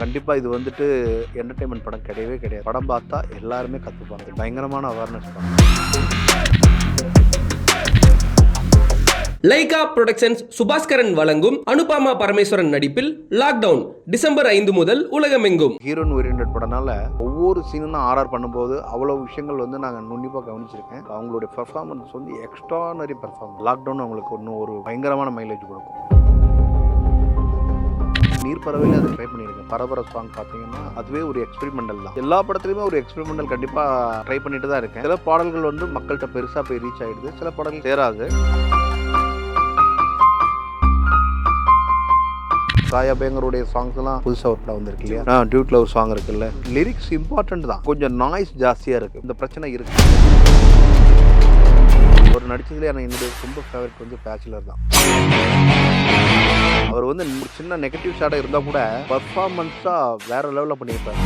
கண்டிப்பாக இது வந்துட்டு என்டர்டெயின்மெண்ட் படம் கிடையவே கிடையாது. படம் பார்த்தா எல்லாருமே கற்றுப்பாங்க. பயங்கரமான அவேர்னஸ் படம். லைகா புரொடக்ஷன்ஸ் சுபாஸ்கரன் வழங்கும் அனுபமா பரமேஸ்வரன் நடிப்பில் லாக்டவுன் டிசம்பர் 5 முதல் உலகமெங்கும். ஹீரோயின் ஓரியன்ட் படனால ஒவ்வொரு சீனும் ஆர்ஆர் பண்ணும்போது அவ்வளோ விஷயங்கள் வந்து நாங்கள் நுண்ணிப்பாக கவனிச்சிருக்கேன். அவங்களுடைய பெர்ஃபார்மன்ஸ் வந்து எக்ஸ்ட்ரானரி பெர்ஃபார்மன்ஸ். லாக்டவுன் அவங்களுக்கு இன்னும் ஒரு பயங்கரமான மைலேஜ் கொடுக்கும். நீர்ப்பறவையில் அதை ட்ரை பண்ணியிருக்கேன். பரபர சாங் பார்த்தீங்கன்னா அதுவே ஒரு எக்ஸ்பெரிமெண்டல் தான். எல்லா படத்துலையுமே ஒரு எக்ஸ்பெரிமெண்டல் கண்டிப்பாக ட்ரை பண்ணிட்டு தான் இருக்கேன். சில பாடல்கள் வந்து மக்கள்கிட்ட பெருசாக போய் ரீச் ஆகிடுது, சில பாடல்கள் சேராது. சாயா பேங்கருடைய சாங்ஸ் எல்லாம் புதுசாக ஒரு படம் வந்திருக்கு இல்லையா, டியூட்ல ஒரு சாங் இருக்குல்ல, லிரிக்ஸ் இம்பார்ட்டன்ட் தான், கொஞ்சம் நாய்ஸ் ஜாஸ்தியாக இருக்கு. இந்த பிரச்சனை இருக்கு. ஒரு நடிச்சதுலேயே என்னுடைய ரொம்ப ஃபேவரட் வந்து பேச்சுலர் தான். அவர் வந்து சின்ன நெகட்டிவ் ஷாட்டாக இருந்தால் கூட பர்ஃபார்மன்ஸாக வேற லெவலில் பண்ணியிருப்பார்.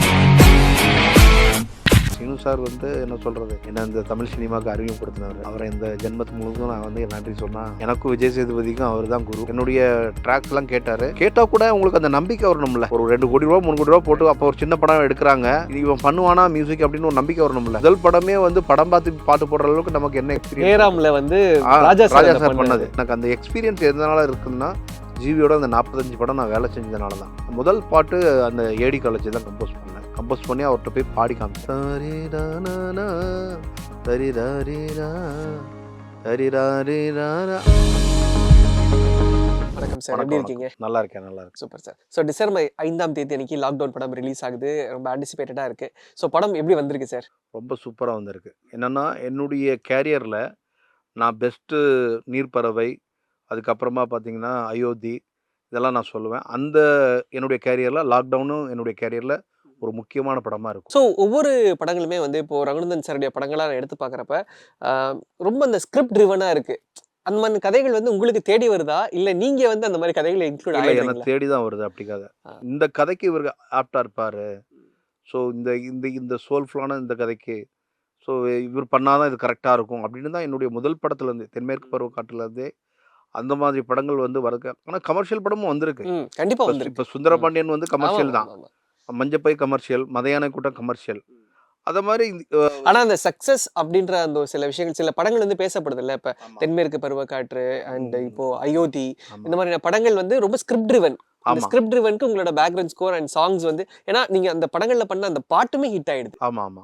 சீனு சார் வந்து என்ன சொல்கிறது, என்ன இந்த தமிழ் சினிமாவுக்கு அறிமுகப்படுத்தினார். அவரை இந்த ஜென்மத்து முழுவதும் நான் வந்து நன்றி சொன்னால், எனக்கும் விஜய் சேதுபதிக்கும் அவர் தான் குரு. என்னுடைய ட்ராக்ஸ் எல்லாம் கேட்டால் கூட உங்களுக்கு அந்த நம்பிக்கை வரணும்ல. ஒரு 2 கோடி ரூபா 3 கோடி ரூபா போட்டு அப்போ ஒரு சின்ன படம் எடுக்கிறாங்க, இவன் பண்ணுவானா மியூசிக் அப்படின்னு ஒரு நம்பிக்கை வரணும்ல. முதல் படமே வந்து படம் பார்த்து பாட்டு போடுற அளவுக்கு நமக்கு என்ன எக்ஸ்பீரியன்ஸ் வந்து ராஜா சார் பண்ணது. எனக்கு அந்த எக்ஸ்பீரியன்ஸ் எதனால இருக்குன்னா, ஜிவியோட அந்த 45 படம் நான் வேலை செஞ்சதுனால தான். முதல் பாட்டு அந்த ஏடி காலேஜ் தான் கம்போஸ் பண்ணி அவர்கிட்ட போய் பாடி காமிச்சேன். வணக்கம் சார், எப்படி இருக்கீங்க? நல்லா இருக்கேன். Super sir. ஸோ டிசம்பர் 5ஆம் தேதி அன்னைக்கு லாக்டவுன் படம் ரிலீஸ் ஆகுது. ரொம்ப ஆன்டிசிபேட்டடாக இருக்கு. ஸோ படம் எப்படி வந்திருக்கு சார்? ரொம்ப சூப்பராக வந்திருக்கு. என்னன்னா, என்னுடைய கேரியரில் நான் பெஸ்ட்டு நீர்ப்பறவை, அதுக்கப்புறமா பார்த்தீங்கன்னா அயோத்தி, இதெல்லாம் நான் சொல்லுவேன். அந்த என்னுடைய கேரியரில் லாக்டவுனும் என்னுடைய கேரியரில் ஒரு முக்கியமான படமாக இருக்கும். ஸோ ஒவ்வொரு படங்களுமே வந்து இப்போ ரகுநந்தன் சாருடைய படங்களாக எடுத்து பார்க்குறப்ப ரொம்ப அந்த ஸ்கிரிப்ட் ட்ரிவனாக இருக்கு. அந்த மாதிரி கதைகள் வந்து உங்களுக்கு தேடி வருதா, இல்லை நீங்க வந்து அந்த மாதிரி கதைகளை இன்க்ளூட் இல்லை, எனக்கு தேடி தான் வருது. அப்படி கதை இந்த கதைக்கு இவர் ஆப்டா இருப்பார். ஸோ இந்த இந்த இந்த சோல்ஃபுல்லான இந்த கதைக்கு ஸோ இவர் பண்ணாதான் இது கரெக்டாக இருக்கும் அப்படின்னு தான் என்னுடைய முதல் படத்துலேருந்து, தென்மேற்கு பருவக்காட்டுலேருந்தே அந்த மாதிரி படங்கள் வந்து வருது. ஆனால் கமர்ஷியல் படமும் வந்திருக்கு. கண்டிப்பாக வந்து இப்போ சுந்தரபாண்டியன் வந்து கமர்ஷியல் தான், மஞ்சப்பை கமர்ஷியல், மதையான கூட்டம் கமர்ஷியல். அத மாதிரி ஆனா அந்த சக்சஸ் அப்படின்ற அந்த சில விஷயங்கள், சில படங்கள் வந்து பேசப்படுது இல்ல. இப்ப தென்மேற்கு பருவக்காற்று அண்ட் இப்போ அயோத்தி, இந்த மாதிரி படங்கள் வந்து ரொம்ப ஸ்கிரிப்ட் ட்ரிவன். அந்த ஸ்கிரிப்ட் ட்ரிவனுக்கு உங்களோட பேக்ரவுண்ட் ஸ்கோர் அண்ட் சாங்ஸ் வந்து, ஏன்னா நீங்க அந்த படங்கள்ல பண்ண அந்த பாட்டுமே ஹிட் ஆயிடுது. ஆமா.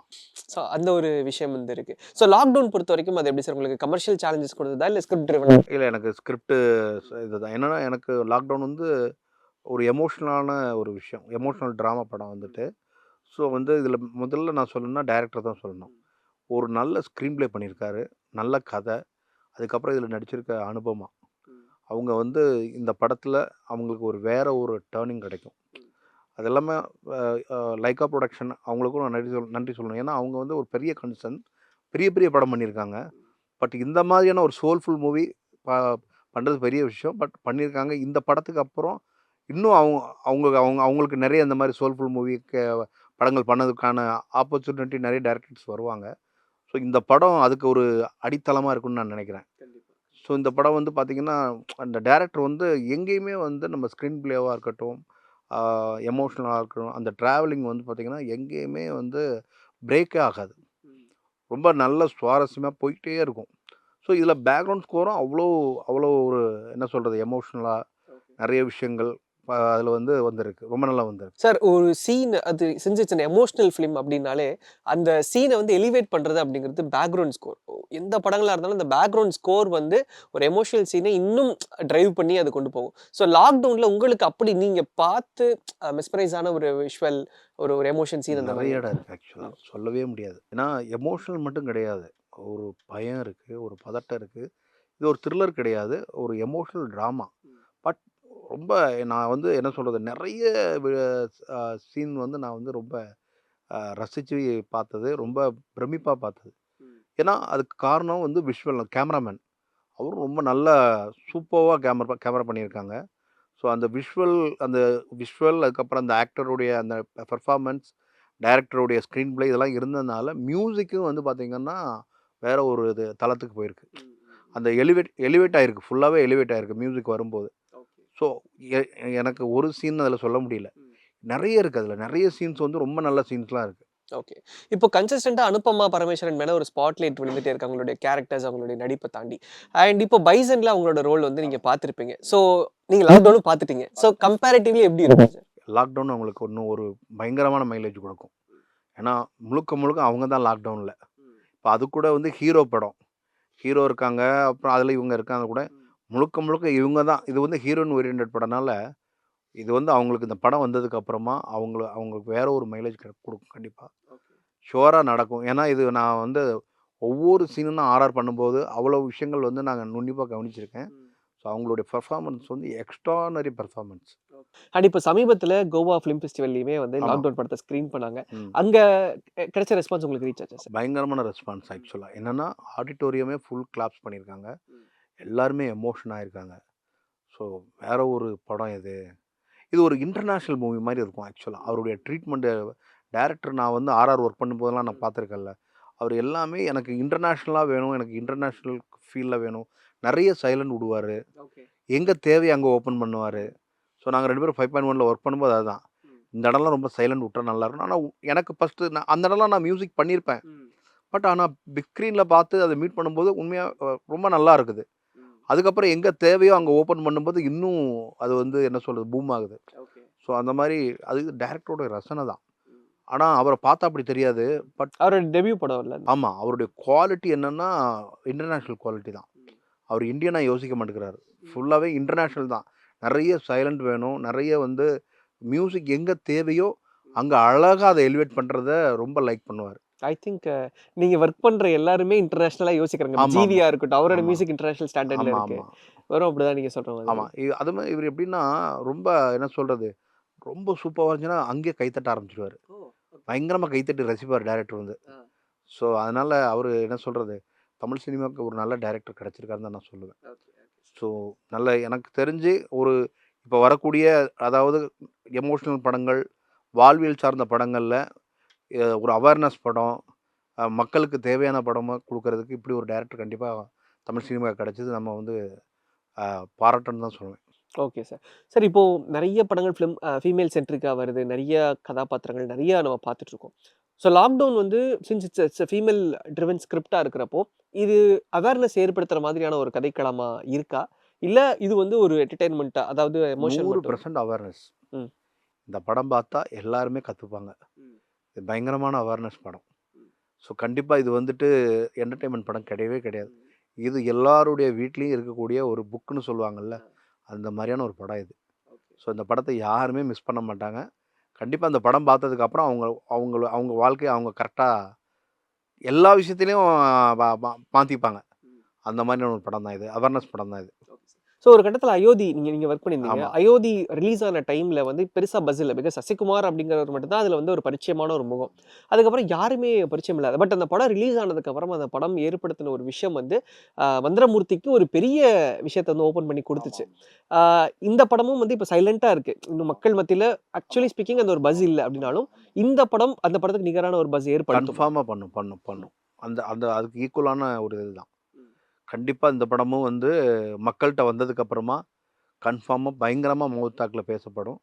ஸோ அந்த ஒரு விஷயம் வந்து இருக்கு. ஸோ லாக்டவுன் பொறுத்த வரைக்கும் அது எப்படி சார், உங்களுக்கு கமர்ஷியல் சேலஞ்சஸ் கொடுத்ததா இல்லை ஸ்கிரிப்ட் ட்ரிவன்? இல்லை, எனக்கு ஸ்கிரிப்ட் இதுதான். என்னன்னா, எனக்கு லாக்டவுன் வந்து ஒரு எமோஷனலான ஒரு விஷயம், எமோஷனல் ட்ராமா படம் வந்துட்டு. ஸோ வந்து இதில் முதல்ல நான் சொல்லணும்னா டைரக்டர் தான் சொல்லணும். ஒரு நல்ல ஸ்க்ரீன் ப்ளே பண்ணியிருக்காரு, நல்ல கதை. அதுக்கப்புறம் இதில் நடிச்சிருக்க அனுபமா, அவங்க வந்து இந்த படத்தில் அவங்களுக்கு ஒரு வேற ஒரு டேர்னிங் கிடைக்கும். அது எல்லாமே லைகா ப்ரொடக்ஷன் அவங்களுக்கும் நான் நன்றி சொல்லணும். ஏன்னா அவங்க வந்து ஒரு பெரிய கன்சர்ன், பெரிய படம் பண்ணியிருக்காங்க. பட் இந்த மாதிரியான ஒரு சோல்ஃபுல் மூவி பண்ணுறது பெரிய விஷயம். பட் பண்ணியிருக்காங்க. இந்த படத்துக்கு அப்புறம் இன்னும் அவங்களுக்கு நிறைய இந்த மாதிரி சோல்ஃபுல் மூவிக்கு படங்கள் பண்ணதுக்கான ஆப்பர்ச்சுனிட்டி நிறைய டைரக்டர்ஸ் வருவாங்க. ஸோ இந்த படம் அதுக்கு ஒரு அடித்தளமாக இருக்குன்னு நான் நினைக்கிறேன். ஸோ இந்த படம் வந்து பார்த்திங்கன்னா, அந்த டைரக்டர் வந்து எங்கேயுமே வந்து நம்ம ஸ்க்ரீன் ப்ளேவாக இருக்கட்டும், எமோஷ்னலாக இருக்கட்டும், அந்த ட்ராவலிங் வந்து பார்த்திங்கன்னா எங்கேயுமே வந்து பிரேக்கே ஆகாது. ரொம்ப நல்ல சுவாரஸ்யமாக போயிட்டே இருக்கும். ஸோ இதில் பேக்ரவுண்ட் ஸ்கோரும் அவ்வளோ ஒரு என்ன சொல்கிறது, எமோஷ்னலாக நிறைய விஷயங்கள் அதில் வந்து வந்திருக்கு. ரொம்ப நல்லா வந்திருக்கு சார். ஒரு சீன் அது செஞ்சிச்சு எமோஷனல் ஃபிலிம் அப்படின்னாலே, அந்த சீனை வந்து எலிவேட் பண்ணுறது அப்படிங்கிறது பேக்ரவுண்ட் ஸ்கோர். எந்த படங்களாக இருந்தாலும் அந்த பேக்ரவுண்ட் ஸ்கோர் வந்து ஒரு எமோஷனல் சீனை இன்னும் டிரைவ் பண்ணி அதை கொண்டு போகும். ஸோ லாக்டவுனில் உங்களுக்கு அப்படி நீங்கள் பார்த்து மிஸ்பிரைஸ் ஆன ஒரு விஷுவல், ஒரு எமோஷன் சீன் அந்த நிறைய இடம் இருக்குது. ஆக்சுவலாக சொல்லவே முடியாது. ஏன்னா எமோஷனல் மட்டும் கிடையாது, ஒரு பயம் இருக்குது, ஒரு பதட்டம் இருக்குது. இது ஒரு த்ரில்லர் கிடையாது, ஒரு எமோஷனல் ட்ராமா. பட் ரொம்ப நான் வந்து என்ன சொல்கிறது, நிறைய சீன் வந்து நான் வந்து ரொம்ப ரசித்து பார்த்தது, ரொம்ப பிரமிப்பாக பார்த்தது. ஏன்னா அதுக்கு காரணம் வந்து விஷுவல், கேமராமேன் அவரும் ரொம்ப நல்ல சூப்பராக கேமரா பண்ணியிருக்காங்க. ஸோ அந்த விஷுவல் அதுக்கப்புறம் அந்த ஆக்டருடைய அந்த பெர்ஃபார்மன்ஸ், டைரக்டருடைய ஸ்க்ரீன் ப்ளே இதெல்லாம் இருந்ததுனால மியூசிக்கும் வந்து பார்த்திங்கன்னா வேறு ஒரு இது தளத்துக்கு போயிருக்கு. அந்த எலிவேட் ஆகிருக்கு, ஃபுல்லாகவே எலிவேட் ஆகிருக்கு மியூசிக் வரும்போது. ஸோ எனக்கு ஒரு சீன் அதில் சொல்ல முடியல. நிறைய இருக்குது அதில். நிறைய சீன்ஸ் வந்து ரொம்ப நல்ல சீன்ஸ்லாம் இருக்குது. ஓகே. இப்போ கன்சிஸ்டன்ட்டா அனுபமா பரமேஸ்வரன் மேல ஒரு ஸ்பாட்லைட் விழுந்துட்டே இருக்கு. அவங்களுடைய கேரக்டர்ஸ், அவங்களுடைய நடிப்ப தாண்டி. அண்ட் இப்போ பைசன்ல அவங்களோட ரோல் வந்து நீங்க பார்த்திருப்பீங்க. ஸோ நீங்க லாக்டவுனும் பார்த்துட்டீங்க. ஸோ கம்பேரிட்டிவ்லி எப்படி இருக்கும் சார்? லாக்டவுன் அவங்களுக்கு இன்னும் ஒரு பயங்கரமான மைலேஜ் கொடுக்கும். ஏன்னா முழுக்க முழுக்க அவங்க தான் லாக்டவுனில். இப்போ அது கூட வந்து ஹீரோ படம். ஹீரோ இருக்காங்க, அப்புறம் அதில் இவங்க இருக்காங்க கூட. முழுக்க முழுக்க இவங்க தான். இது வந்து ஹீரோயின் ஓரியன்டட் படம்னால, இது வந்து அவங்களுக்கு இந்த படம் வந்ததுக்கு அப்புறமா அவங்களுக்கு வேற ஒரு மைலேஜ் கொடுக்கும் கண்டிப்பாக. ஷுவரா நடக்கும். ஏன்னா இது நான் வந்து ஒவ்வொரு சீனும் நான் ஆர்ஆர் பண்ணும்போது அவ்வளோ விஷயங்கள் வந்து நாங்கள் நுண்ணிப்பாக கவனிச்சிருக்கேன். ஸோ அவங்களுடைய பெர்ஃபார்மன்ஸ் வந்து எக்ஸ்ட்ரானரி பெர்ஃபார்மன்ஸ். அண்ட் இப்போ சமீபத்தில கோவா ஃபிலிம் ஃபெஸ்டிவல்லையுமே வந்து ஆமா. லாக்டவுன் படத்த ஸ்க்ரீன் பண்ணாங்க. ம். அங்க கிடைச்ச ரெஸ்பான்ஸ் உங்களுக்கு ரீச் ஆச்சா சார்? பயங்கரமான ரெஸ்பான்ஸ் ஆக்சுவலா. என்னன்னா, ஆடிட்டோரியமே ஃபுல் கிளாப்ஸ் பண்ணியிருக்காங்க. எல்லாருமே எமோஷன் ஆயிருக்காங்க. ஸோ வேற ஒரு படம் இது. இது ஒரு இன்டர்நேஷனல் மூவி மாரி இருக்கும் ஆக்சுவலா. அவருடைய ட்ரீட்மெண்ட்டு டைரக்டர் நான் வந்து ஆர்ஆர் ஒர்க் பண்ணும்போதெல்லாம் நான் பார்த்துருக்கேன்ல. அவர் எல்லாமே எனக்கு இன்டர்நேஷனலா வேணும். எனக்கு இன்டர்நேஷனல் ஃபீல்ல வேணும். நெறைய சைலண்ட் விடுவாரு. எங்க தேவையோ அங்க ஓப்பன் பண்ணுவாரு. ஸோ நாங்க 2 பேரும் 5.1ல ஒர்க் பண்ணும்போது அதுதான். இந்த இடம்லாம் ரொம்ப சைலண்ட் விட்டா நல்லாயிருக்கும். ஆனா எனக்கு ஃபர்ஸ்ட்டு நான் அந்த இடம்லாம் நான் மியூசிக் பண்ணியிருப்பேன். பட் ஆனா பிக் ஸ்க்ரீன்ல பார்த்து அத மீட் பண்ணும்போது உண்மையா ரொம்ப நல்லா இருக்குது. அதுக்கப்புறம் எங்க தேவையோ அங்க ஓப்பன் பண்ணும்போது இன்னும் அது வந்து என்ன சொல்றது பூம் ஆகுது. ஸோ அந்த மாரி அது டைரக்டரோட ரசனை தான். ஆனா அவர பார்த்தா அப்படி தெரியாது. பட் அவரோட டெபியூ படம் இல்ல அது. ஆமா. அவருடைய குவாலிட்டி என்னன்னா இன்டர்நேஷனல் குவாலிட்டி தான். அவர் இந்தியனா யோசிக்க மாட்டேங்கிறாரு. ஃபுல்லாவே இன்டர்நேஷனல் தான். நெறைய சைலண்ட் வேணும். நெறைய வந்து மியூசிக் எங்க தேவையோ அங்க அழகா அத எலிவேட் பண்றத ரொம்ப லைக் பண்ணுவாரு. ஐ திங்க் நீங்க வொர்க் பண்ற எல்லாருமே இன்டர்நேஷனலா யோசிக்கிறாங்க. ஆமாமா. ஜிவியா இருக்கட்டும், அவரோட ஆமா. மியூசிக் இன்டர்நேஷனல் ஸ்டாண்டர்ட்ல ஆமா, இருக்கு. ஆமா. வெறும் அப்படிதான் நீங்க சொல்ற ஆமா. மாதிரி. அது மாரி இவரு எப்படின்னா, ரொம்ப என்ன சொல்றது, ரொம்ப சூப்பரா இருந்துச்சுன்னா, அங்கேயே கைத்தட்ட ஆரம்பிச்சுருவாரு. பயங்கரமா கைத்தட்டி ரசிப்பாரு டைரக்டர் வந்து. ஸோ, அதனால அவரு என்ன சொல்றது, தமிழ் சினிமாவுக்கு ஒரு நல்ல டைரக்டர் கிடைச்சிருக்காருன்னு தான் நான் சொல்லுவேன். ஸோ, நல்ல எனக்கு தெரிஞ்சு ஒரு இப்போ வரக்கூடிய அதாவது எமோஷனல் படங்கள், வாழ்வியல் சார்ந்த படங்கள்ல ஒரு அவேர்னஸ் படம், மக்களுக்கு தேவையான படமா குடுக்குறதுக்கு இப்படி ஒரு டைரக்டர் கண்டிப்பா தமிழ் சினிமாவுக்கு கிடைச்சது நம்ம வந்து பாராட்டணும்னு தான் சொல்லுவேன். Okay sir. சார் இப்போ நெறைய படங்கள் ஃபீமேல் சென்ட்ரிக்கா வருது. நெறைய கதாபாத்திரங்கள் நெறைய நம்ம பார்த்துட்டுருக்கோம். ஸோ லாக்டவுன் வந்து since it's a female driven ஸ்கிரிப்ட்டா இருக்கிறப்போ, இது அவேர்னஸ் ஏற்படுத்துற மாதிரியான ஒரு கதைக்களமா இருக்கா? இல்ல இது வந்து ஒரு என்டர்டெயின்மென்ட்டா அதாவது எமோஷன் மட்டும் 100% அவேர்னஸ். ம். இந்த படம் பார்த்தா எல்லாருமே கத்துப்பாங்க. இது பயங்கரமான அவேர்னஸ் படம். ஸோ கண்டிப்பா இது வந்துட்டு என்டர்டெயின்மென்ட் படம் கிடையவே கிடையாது. இது எல்லாருடைய வீட்லயும் இருக்கக்கூடிய ஒரு புக்குன்னு சொல்லுவாங்கல்ல, அந்த மாரியான ஒரு படம் இது. ஸோ இந்த படத்த யாருமே மிஸ் பண்ண மாட்டாங்க. கண்டிப்பா அந்த படம் பார்த்ததுக்கு அப்புறம் அவங்க வாழ்க்கைய அவங்க கரெக்ட்டா எல்லா விஷயத்திலயும் மாத்திப்பாங்க. அந்த மாதிரியான ஒரு படம் தான் இது. அவேர்னஸ் படம் தான் இது. ஸோ ஒரு கட்டத்தில அயோத்தி நீங்க நீங்க வொர்க் பண்ணியிருந்தீங்க. ஆமா. அயோத்தி ரிலீஸ் ஆன டைம்ல வந்து பெருசா பஸ் இல்ல. பிகாஸ் சசிகுமார் அப்படிங்கிறவர் மட்டும் தான் அதில வந்து ஒரு பரிச்சயமான ஒரு முகம். அதுக்கப்புறம் யாருமே பரிச்சயம் இல்லாத. பட் அந்த படம் ரிலீஸ் ஆனதுக்கு அப்புறம் அந்த படம் ஏற்படுத்தின ஒரு விஷயம் வந்து மந்திரமூர்த்திக்கு ஒரு பெரிய விஷயத்த வந்து ஓப்பன் பண்ணி குடுத்துச்சு. ஆ இந்த படமும் வந்து இப்ப சைலன்ட்டா இருக்கு. இன்னும் மக்கள் மத்தியில ஆக்சுவலி ஸ்பீக்கிங் அந்த ஒரு பஸ் இல்ல அப்படின்னாலும், இந்த படம் அந்த படத்துக்கு நிகரான ஒரு பஸ் ஏற்படுத்துமா? கன்ஃபார்மா பண்ணும், பண்ணும், பண்ணும். அந்த அந்த அதுக்கு ஈக்குவலான ஒரு இதுதான். கண்டிப்பா இந்த படமும் வந்து மக்கள்ட்ட வந்ததுக்கு அப்புறமா கன்ஃபார்மா பயங்கரமா முகத்தாக்குல பேசப்படும்.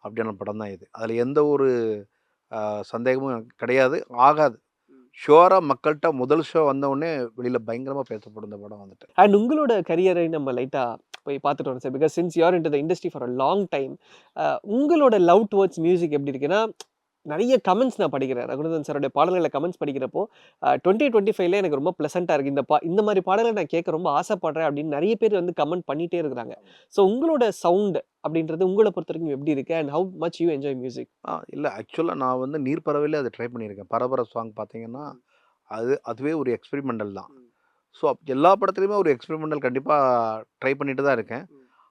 அப்படியான படம் தான் இது. அதுல எந்த ஒரு சந்தேகமும் எனக்கு கிடையாது. ஆகாது. ஷூரா மக்கள்ட்ட முதல் ஷோ வந்த உடனே வெளியில பயங்கரமா பேசப்படும் இந்த படம் வந்துட்டு. அண்ட் உங்களோட கரியரை நம்ம லைட்டா போய் பார்த்துட்டு வரோம் sir. Because since you are into the industry for a long time. உங்களோட லவ் டுவர்ட்ஸ் மியூசிக் எப்படி இருக்குன்னா, நெறைய கமெண்ட்ஸ் நான் படிக்கிறேன். ரகுநாதன் சாரோட பாடல்கள கமெண்ட்ஸ் படிக்கிறப்போ, 2025ல எனக்கு ரொம்ப பிளசன்ட்டா இருக்கு. இந்த மாரி பாடல்கள நான் கேட்க ரொம்ப ஆசைப்படுறேன் அப்படின்னு நெறைய பேர் வந்து கமெண்ட் பண்ணிட்டே இருக்கிறாங்க. ஸோ உங்களோட சவுண்ட் அப்படின்றது உங்கள பொறுத்தவரைக்கும் எப்படி இருக்கு? And how much you enjoy music? இல்ல ஆக்சுவலா நான் வந்து நீர் பறவையிலே அத ட்ரை பண்ணியிருக்கேன். பரபர சாங் பார்த்தீங்கன்னா, அதுவே ஒரு எக்ஸ்பெரிமெண்டல் தான். ஸோ எல்லா படத்துலயுமே ஒரு எக்ஸ்பெரிமெண்டல் கண்டிப்பா ட்ரை பண்ணிட்டு தான் இருக்கேன்.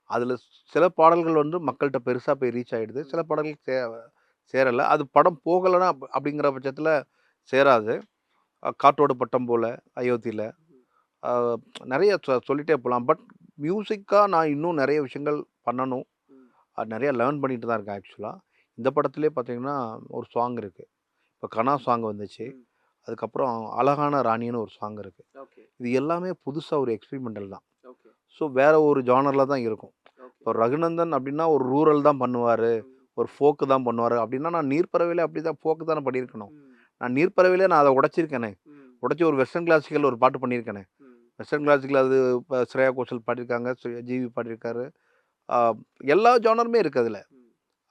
அதுல சில பாடல்கள் வந்து மக்கள்ட்ட பெருசா போய் ரீச் ஆயிடுது. சில பாடல்கள் சேரல. அது படம் போகலன்னா அப்படிங்கிற பட்சத்துல சேராது. காற்றோடு பட்டம் போல, அயோத்தியில. அ நெறைய சொல்லிட்டே போலாம். பட் மியூசிக்கா நான் இன்னும் நெறைய விஷயங்கள் பண்ணணும். அது நெறைய லேர்ன் பண்ணிட்டு தான் இருக்கேன் ஆக்சுவலா. இந்த படத்திலேயே பார்த்தீங்கன்னா, ஒரு சாங் இருக்கு. இப்ப கனா சாங் வந்துச்சு. அதுக்கப்புறம் அழகான ராணின்னு ஒரு சாங் இருக்கு. இது எல்லாமே புதுசா ஒரு எக்ஸ்பெரிமெண்டல் தான். ஸோ வேற ஒரு ஜானர்ல தான் இருக்கும். இப்போ ரகுநந்தன் அப்படின்னா ஒரு ரூரல் தான் பண்ணுவாரு. ஒரு ஃபோக்கு தான் பண்ணுவார் அப்படின்னா, நான் நீர்ப்பறவையில அப்படி தான் ஃபோக்கு தானே பண்ணியிருக்கணும். நான் நீர்ப்பறவையிலே நான் அத உடைச்சிருக்கேனே. உடைச்சு ஒரு வெஸ்டர்ன் கிளாசிக்கல் ஒரு பாட்டு பண்ணியிருக்கேனே. வெஸ்டர்ன் கிளாசிக்கல் அது இப்ப ஸ்ரேயா கோஷல் பாடியிருக்காங்க, ஜிவி பாடியிருக்காரு. ஆ எல்லா ஜானருமே இருக்கு அதுல.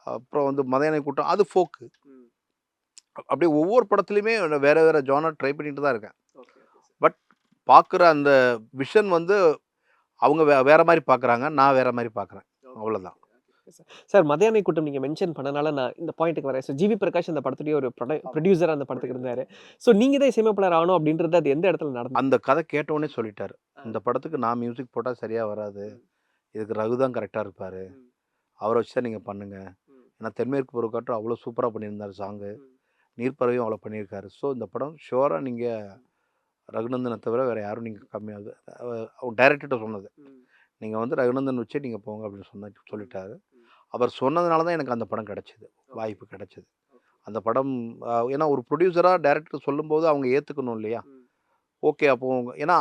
அப்புறம் வந்து மதயானை கூட்டம் அது ஃபோக்கு. அப்படியே ஒவ்வொரு படத்துலயுமே வேற வேற ஜானர் ட்ரை பண்ணிட்டு தான் இருக்கேன். பட் பார்க்குற அந்த விஷன் வந்து அவங்க வேற மாரி பார்க்குறாங்க. நான் வேற மாரி பார்க்குறேன். அவ்வளோதான். சார் மதியானை கூட்டம் நீங்க மென்ஷன் பண்ணனால நான் இந்த பாயிண்ட்க்கு வரேன். ஜிவி பிரகாஷ் அந்த படத்துடைய ஒரு ப்ரொடியூசரா அந்த படத்துக்கு இருந்தாரு. நீங்க தான் இசையமைப்பாளர் ஆகணும் அப்படின்றது அது எந்த இடத்துல நடந்தது? அந்த கதை கேட்டவுனே சொல்லிட்டாரு. இந்த படத்துக்கு நான் மியூசிக் போட்டா சரியா வராது. இதுக்கு ரகு தான் கரெக்ட்டா இருப்பாரு. அவர வச்சு தான் நீங்க பண்ணுங்க. ஏன்னா தென்மேற்கு பருவக்காற்று அவ்வளோ சூப்பரா பண்ணியிருந்தாரு சாங்கு. நீர்ப்பறவையும் அவ்வளோ பண்ணியிருக்காரு. ஸோ இந்த படம் ஷூரா நீங்க ரகுநந்தன தவிர வேற யாரும் நீங்க கம்மியாது அவர் டைரக்டர்ட்ட சொன்னது. நீங்க வந்து ரகுநந்தன் வச்சே நீங்க போங்க அப்படின்னு சொல்லிட்டாரு. அவர் சொன்னதுனால தான் எனக்கு அந்த படம் கிடைச்சது. வாய்ப்பு கிடைச்சது. அந்த படம் ஏன்னா ஒரு ப்ரொடியூசரா டைரக்டர் சொல்லும்போது அவங்க ஏத்துக்கணும் இல்லையா? ஓகே அப்போ ஏன்னா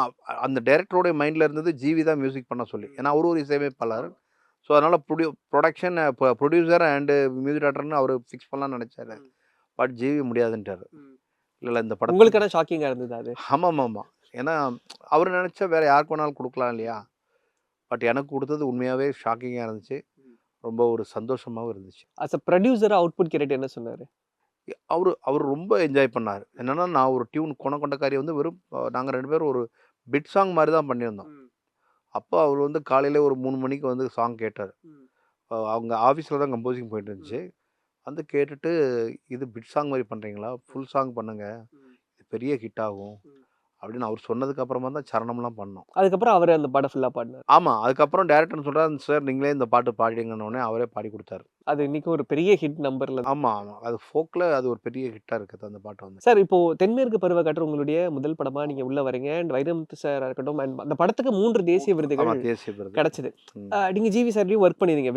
அந்த டைரக்டரோட மைண்ட்ல இருந்தது ஜிவி தான் மியூசிக் பண்ண சொல்லி. ஏன்னா அவரு ஒரு இசையமைப்பாளர். ஸோ அதனால புரொடக்ஷன் ப்ரொடியூசர் அண்ட் மியூசிக் டைரக்டர்ன்னு அவரு ஃபிக்ஸ் பண்ணலாம்னு நெனைச்சாரு. But GV முடியாதுன்ட்டாரு. இல்ல இந்த படத்துக்கு உங்களுக்கு ஆனா ஷாக்கிங்கா இருந்ததா அது? ஆமாமாமா. ஏன்னா அவரு நெனைச்சா வேற யாருக்கு வேணாலும் குடுக்கலாம் இல்லையா? பட் எனக்கு குடுத்தது உண்மையாவே ஷாக்கிங்கா இருந்துச்சு. ரொம்ப ஒரு சந்தோஷமாவும் இருந்துச்சு. அஸ் அ ப்ரொடியூசரா அவுட்புட் கேட்டுட்டு என்ன சொன்னாரு? அவரு அவரு ரொம்ப என்ஜாய் பண்ணாரு. என்னன்னா, நான் ஒரு டியூன் கொண்டக்காரி வந்து வெறும் நாங்க 2 பேரும் ஒரு பிட் சாங் மாரி தான் பண்ணியிருந்தோம். அப்போ அவரு வந்து காலையில ஒரு 3 மணிக்கு வந்து சாங் கேட்டாரு. அவங்க ஆஃபீஸ்ல தான் கம்போசிங் போயிட்டு இருந்துச்சு. வந்து கேட்டுட்டு, "இது பிட் சாங் மாரி பண்றீங்களா? ஃபுல் சாங் பண்ணுங்க. இது பெரிய ஹிட் ஆகும்." அப்படின்னு அவர் சொன்னதுக்கு அப்புறமா தான் சரணம்லாம் பண்ணோம். அதுக்கப்புறம் அவரு அந்த படம் ஃபுல்லா பாடுனாரு. ஆமா. அதுக்கப்புறம் டைரக்டர் சொல்றாரு, "சார் நீங்களே இந்த பாட்டு பாடிடுங்கன்னோனே" அவரே பாடி குடுத்தாரு. அது இன்னைக்கும் ஒரு பெரிய ஹிட் நம்பர்ல. ஆமா, ஆமா. அது ஃபோக்ல அது ஒரு பெரிய ஹிட்டா இருக்குது அந்த பாட்டு வந்து. சார் இப்போ தென்மேற்கு பருவக்காற்று உங்களுடைய முதல் படமா நீங்க உள்ள வரீங்க. அண்ட் வைரமுத்து சாரா இருக்கட்டும், அண்ட் அந்த படத்துக்கு 3 தேசிய விருதுகள் ஆமா, தேசிய விருது. கிடைச்சது. ம். நீங்க ஜிவி சார்லயும் ஒர்க் பண்ணியிருந்தீங்க.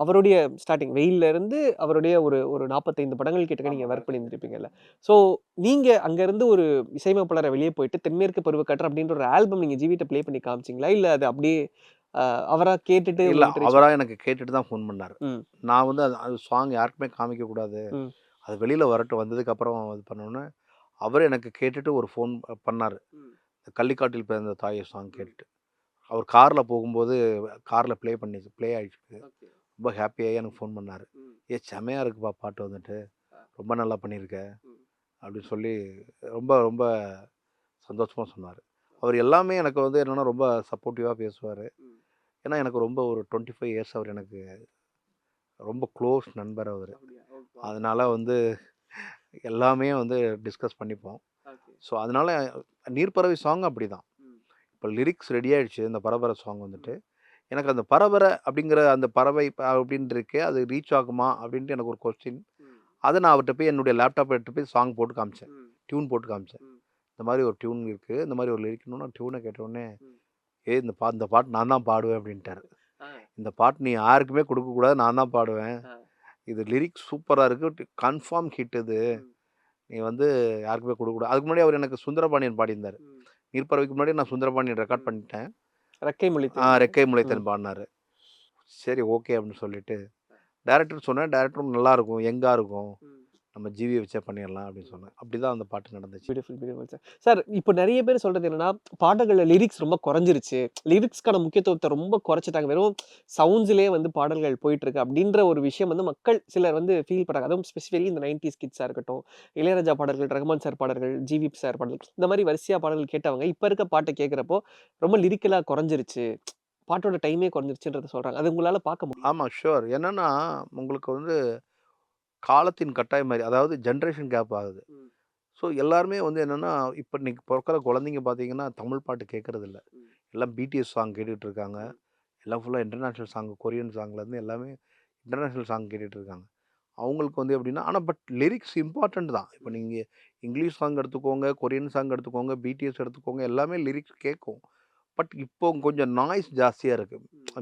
அவருடைய ஸ்டார்ட்டிங் வெயில்ல இருந்து அவருடைய ஒரு ஒரு 45 படங்கள் கிட்டக்க நீங்க ஒர்க் பண்ணியிருந்திருப்பீங்கல்ல. ஸோ நீங்க அங்க இருந்து ஒரு இசையமைப்பாளரா வெளிய போயிட்டு தென்மேற்கு பருவக்காற்று அப்படின்ற ஒரு ஆல்பம் நீங்க ஜிவிட்ட ப்ளே பண்ணி காமிச்சீங்களா? இல்ல அது அப்படியே அவரா கேட்டுட்டு இல்ல உங்ககிட்ட அவரா எனக்கு கேட்டுட்டு தான் ஃபோன் பண்ணாரு. ம். நான் வந்து அது அது சாங் யாருக்குமே காமிக்கக்கூடாது. ம். அது வெளியில வரட்டும். வந்ததுக்கப்புறம் இது பண்ணோன்னே, அவரே எனக்கு கேட்டுட்டு ஒரு ஃபோன் பண்ணாரு. "கள்ளிக்காட்டில் பிறந்த தாயே" சாங் கேட்டுட்டு. அவர் கார்ல போகும்போது கார்ல ப்ளே ஆயிட்டுருக்கு. ரொம்ப ஹாப்பியாகி எனக்கு ஃபோன் பண்ணாரு. செம்மையா இருக்குப்பா பாட்டு வந்துட்டு. ரொம்ப நல்லா பண்ணியிருக்க." அப்படின்னு சொல்லி ரொம்ப ரொம்ப சந்தோஷமா சொன்னாரு. அவர் எல்லாமே எனக்கு வந்து என்னன்னா ரொம்ப சப்போர்ட்டிவா பேசுவாரு. ஏன்னா எனக்கு ரொம்ப ஒரு 25 இயர்ஸ் அவர் எனக்கு ரொம்ப க்ளோஸ் நண்பர் அவரு. அதனால வந்து எல்லாமே வந்து டிஸ்கஸ் பண்ணிப்போம். ஸோ அதனால நீர்ப்பறவை சாங் அப்படிதான். இப்போ லிரிக்ஸ் ரெடி ஆயிடுச்சு. இந்த பரபர சாங் வந்துட்டு. எனக்கு அந்த பரபர அப்படிங்கிற அந்த பறவை அப்படின்னு இருக்கே, அது ரீச் ஆகுமா? அப்படின்ட்டு எனக்கு ஒரு கொஸ்டின். அத நான் அவர்ட்ட போய் என்னுடைய லேப்டாப் எடுத்துட்டு போய் சாங் போட்டு காமிச்சேன். டியூன் போட்டு காமிச்சேன். இந்த மாரி ஒரு டியூன் இருக்கு. இந்த மாரி ஒரு லிரிக்னோன டியூன கேட்டவுடனே, "ஏய் இந்த பாட்டு நான் தான் பாடுவேன்" அப்படின்ட்டாரு. "இந்த பாட்டு நீ யாருக்குமே குடுக்கக்கூடாது. நான் தான் பாடுவேன். இது லிரிக்ஸ் சூப்பரா இருக்கு. கன்ஃபார்ம் ஹிட் இது. நீ வந்து யாருக்குமே குடுக்கக்கூடாது." அதுக்கு முன்னாடி அவர் எனக்கு சுந்தரபாண்டியன் பாடியிருந்தாரு. நீர்ப்பறவைக்கு முன்னாடி நான் சுந்தரபாண்டியன் ரெக்கார்ட் பண்ணிட்டேன். ரெக்கை முளைத்து ரெக்கை ம். முளைத்தேன் பாடுனாரு. சரி ஓகே அப்படின்னு சொல்லிட்டு, டைரக்டர் சொன்னேன். டைரக்டரும் நல்லாருக்கும், யங்கா இருக்கும். நம்ம ஜிவிய வச்சே பண்ணிறலாம் அப்படின்னு சொன்னேன். அப்படிதான் அந்த பாட்டு நடந்துச்சு. Beautiful, beautiful sir. சார் இப்போ நெறைய பேர் சொல்றது என்னன்னா, பாடல்கள்ல லிரிக்ஸ் ரொம்ப குறைஞ்சிருச்சு. லிரிக்ஸ்க்கான முக்கியத்துவத்த ரொம்ப குறைச்சுட்டாங்க. வெறும் சவுண்ட்ஸ்லயே வந்து பாடல்கள் போயிட்டுருக்கு அப்படின்ற ஒரு விஷயம் வந்து மக்கள் சிலர் வந்து ஃபீல் பண்றாங்க. அதுவும் ஸ்பெசிஃபிக்கலி இந்த 90ஸ் கிட்ஸா இருக்கட்டும், இளையராஜா பாடல்கள், ரகுமான் சார் பாடல்கள், ஜிவி சார் பாடல்கள், இந்த மாரி வரிசையா பாடல்கள் கேட்டவங்க, இப்ப இருக்க பாட்ட கேட்கிறப்போ ரொம்ப லிரிக்கலா குறைஞ்சிருச்சு. பாட்டோட டைமே குறைஞ்சிருச்சுன்றத சொல்றாங்க. அது உங்களால பார்க்க முடியும். ஆமா ஷூர். என்னன்னா, உங்களுக்கு வந்து காலத்தின் கட்டாயம் மாரி. அதாவது ஜெனரேஷன் கேப் ஆகுது. ஸோ எல்லாருமே வந்து என்னன்னா, இப்ப இன்னைக்கு பொறக்கிற குழந்தைங்க பார்த்தீங்கன்னா, தமிழ் பாட்டு கேட்கறதில்ல. எல்லாம் பிடிஎஸ் சாங் கேட்டுட்டு இருக்காங்க. எல்லாம் ஃபுல்லா இன்டர்நேஷனல் சாங், கொரியன் சாங்லேருந்து எல்லாமே இன்டர்நேஷனல் சாங் கேட்டுட்டு இருக்காங்க. அவங்களுக்கு வந்து எப்படின்னா ஆனா பட் லிரிக்ஸ் இம்பார்ட்டன்ட் தான். இப்ப நீங்க இங்கிலீஷ் சாங் எடுத்துக்கோங்க, கொரியன் சாங் எடுத்துக்கோங்க, பிடிஎஸ் எடுத்துக்கோங்க, எல்லாமே லிரிக்ஸ் கேட்கும். பட் இப்போ கொஞ்சம் நாய்ஸ் ஜாஸ்தியா இருக்கு.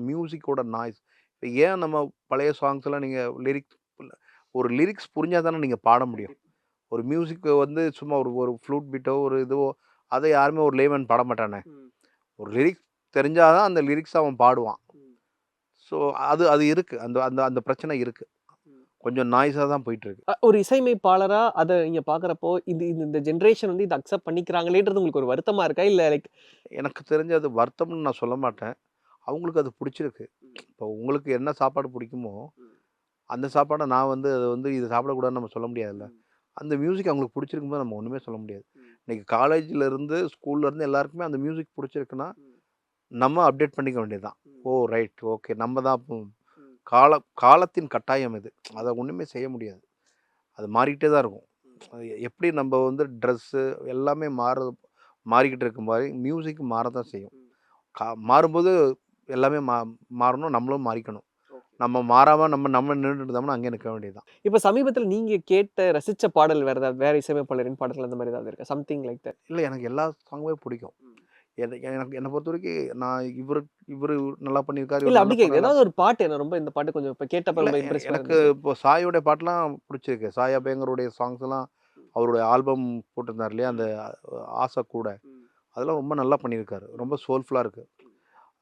மியூசிக்கோட நாய்ஸ். இப்ப ஏன் நம்ம பழைய சாங்ஸ்லாம் நீங்க லிரிக்ஸ் புரிஞ்சா தானே நீங்க பாட முடியும். ஒரு மியூசிக் வந்து சும்மா ஒரு ஒரு ஃப்ளூட் பீட்டோ, ஒரு இதுவோ அத யாருமே ஒரு லேமன் பாட மாட்டானே. ஒரு லிரிக்ஸ் தெரிஞ்சா தான் அந்த லிரிக்ஸ அவன் பாடுவான். ஸோ அது அது இருக்கு. அந்த அந்த அந்த பிரச்சனை இருக்கு. கொஞ்சம் நாய்ஸாக தான் போயிட்டுருக்கு. ஒரு இசையமைப்பாளரா அத நீங்க பார்க்குறப்போ, இது இது இந்த ஜெனரேஷன் வந்து இத அக்செப்ட் பண்ணிக்கிறாங்களேன்றது உங்களுக்கு ஒரு வருத்தமா இருக்கா? இல்ல லைக் எனக்கு தெரிஞ்சு அது வருத்தம்னு நான் சொல்ல மாட்டேன். அவங்களுக்கு அது பிடிச்சிருக்கு. இப்போ உங்களுக்கு என்ன சாப்பாடு பிடிக்குமோ, அந்த சாப்பாட நான் வந்து அத வந்து இது சாப்பிடக்கூடாதுன்னு நம்ம சொல்ல முடியாதுல்ல. அந்த மியூசிக் அவங்களுக்கு பிடிச்சிருக்கும்போது நம்ம ஒண்ணுமே சொல்ல முடியாது. இன்னைக்கு காலேஜ்லேருந்து, ஸ்கூல்லேருந்து எல்லாருக்குமே அந்த மியூசிக் பிடிச்சிருக்குன்னா, நம்ம அப்டேட் பண்ணிக்க வேண்டியது தான். ஓ! ரைட். ஓகே. நம்ம தான் இப்போ காலத்தின் கட்டாயம் இது. அத ஒண்ணுமே செய்ய முடியாது. அது மாறிக்கிட்டே தான் இருக்கும். அது எப்படி நம்ம வந்து ட்ரெஸ்ஸு எல்லாமே மாறிக்கிட்டு இருக்க மாரி, மியூசிக் மாறத்தான் செய்யும். மாறும்போது எல்லாமே மாறணும். நம்மளும் மாறிக்கணும். நம்ம மாறாம நம்ம நம்ம நின்னுட்டு இருந்தோம்னா, அங்கேயே நிக்க வேண்டியது தான். இப்ப சமீபத்தில நீங்க கேட்ட, ரசிச்ச பாடல் வேற ஏதாவது வேற இசையமைப்பாளரின் பாடல்கள் அந்த மாரி ஏதாவது இருக்கா? Something like that. இல்ல எனக்கு எல்லா சாங்குமே பிடிக்கும். எனக்கு என்ன பொறுத்தவரைக்கும் நான் இவரு நல்லா பண்ணியிருக்காரு, இல்ல இவரு அப்படி நல்லா கேட்கல. பண்ணல. ஏதாவது ஒரு பாட்டு என்ன ரொம்ப இந்த பாட்டு கொஞ்சம் இப்ப கேட்டப்ப இல்ல ரொம்ப இம்ப்ரெஸ் எனக்கு இருந்தது. இப்போ சாயோடைய பாட்டுலாம் பிடிச்சிருக்கு. சாய் அபயங்கருடைய சாங்ஸ்லாம் அவருடைய ஆல்பம் போட்டிருந்தார் இல்லையா? அந்த ஆசை கூட. அதெல்லாம் ரொம்ப நல்லா பண்ணியிருக்காரு. ரொம்ப சோல்ஃபுல்லா இருக்கு.